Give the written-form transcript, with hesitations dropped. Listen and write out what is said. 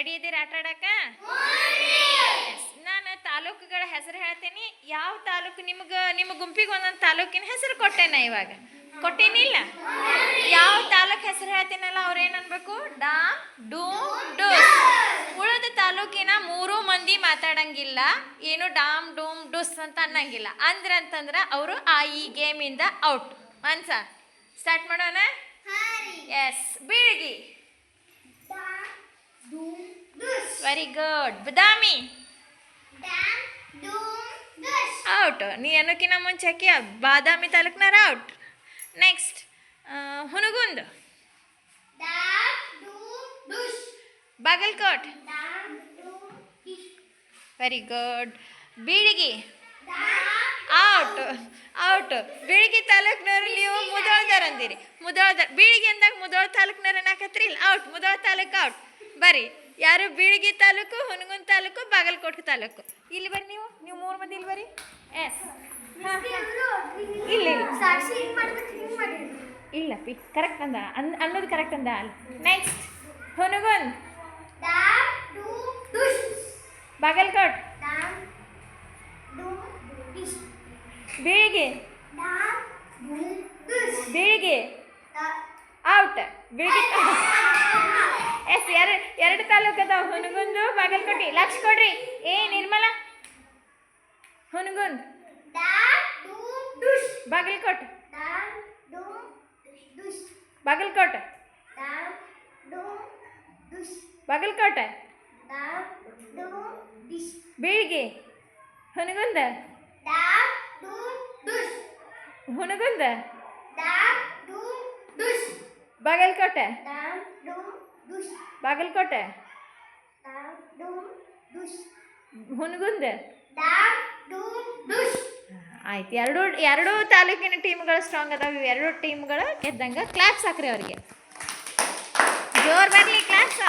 Ready ಇದ್ದೀರಿ ಆಟ ಆಡಕ? ನಾನು ತಾಲೂಕುಗಳ ಹೆಸರು ಹೇಳ್ತೀನಿ. ಯಾವ ತಾಲೂಕು ನಿಮ್ಮ ಗುಂಪಿಗೆ ಒಂದೊಂದು ತಾಲೂಕಿನ ಹೆಸರು ಕೊಟ್ಟೆನ ಇವಾಗ. ಕೊಟ್ಟೇನಿಲ್ಲ? ಯಾವ ತಾಲೂಕು ಹೆಸರು ಹೇಳ್ತೀನಲ್ಲ ಅವ್ರು ಏನು ಅನ್ಬೇಕು? ಡಾಮ್ ಡೂಮ್ ಡುಸ್. ಉಳಿದ ತಾಲೂಕಿನ 3 ಮಂದಿ ಮಾತಾಡಂಗಿಲ್ಲ, ಏನು ಡಾಮ್ ಡೂಮ್ ಡುಸ್ ಅಂತ ಅನ್ನಂಗಿಲ್ಲ. ಅಂತಂದ್ರೆ ಅವರು ಈ ಗೇಮಿಂದ ಔಟ್. ಮನ್ಸ ಸ್ಟಾರ್ಟ್ ಮಾಡೋಣ. Yes. Bilgi. Very good. Badami. Out. ನೀ ಅನ್ನೋಕಿನ ಮುಂಚೆ ಬಾದಾಮಿ ತಾಲೂಕ್ನಾರ out. Next Hungund. Bagalkot. Very good. Bilgi. Out out. Bilgi ತಾಲೂಕ್ನವ್ರು ನೀವು ಮುದೋಳ್ದಾರ ಅಂದಿರಿ. ಬೀಳಿಗಿ ಅಂದಾಗ ಮುದೋಳ ತಾಲೂಕ್ನವ್ರು ಏನಾಕತ್ರಿ? ಇಲ್ಲ, ಔಟ್. ಮುದೋಳ ತಾಲೂಕು ಔಟ್. ಬರ್ರಿ. ಯಾರು? ಬೀಳಿಗಿ ತಾಲೂಕು, ಹುನಗುಂದ್ ತಾಲೂಕು, ಬಾಗಲಕೋಟೆ ತಾಲೂಕು. ಇಲ್ಲಿ ಬರ್ರಿ. ನೀವು 3 ಮಂದಿ ಇಲ್ಲಿ ಬರ್ರಿ. ಎಸ್. ಇಲ್ಲ ಇಲ್ಲ ಪಿ ಕರೆಕ್ಟ್ ಅಂದ ಅನ್ನೋದು ಕರೆಕ್ಟ್ ಅಂದ. Next Hungund. Bagalkot. Bilgi. Bilgi out. Bilgi. Yes. ಎರಡು ತಾಲೂಕು ಅದಾವ, ಹುನಗುಂದು, ಬಾಗಲಕೋಟೆ. ಲಕ್ಷ ಕೊಡ್ರಿ. ನಿರ್ಮಲ. ಹುನಗುಂದ್. ಬಾಗಲಕೋಟೆ. ಬಾಗಲಕೋಟೆ. ಬಾಗಲಕೋಟೆ. ಬೀಳಿಗಿ. ಹುನಗುಂದ. ಹುನಗುಂದ. ಬಾಗಲಕೋಟೆ. ಬಾಗಲಕೋಟೆ. ಹುನಗುಂದ. ಆಯ್ತು. ಎರಡು ತಾಲೂಕಿನ ಟೀಮ್ಗಳು ಸ್ಟ್ರಾಂಗ್ ಅದಾವೆ. ಎರಡು ಟೀಮ್ಗಳು ಗೆದ್ದಂಗೆ ಕ್ಲಾಪ್ಸ್ ಹಾಕ್ರಿ ಅವ್ರಿಗೆ. ಜೋರ್ ಬರಲಿ ಕ್ಲಾಪ್ಸ್.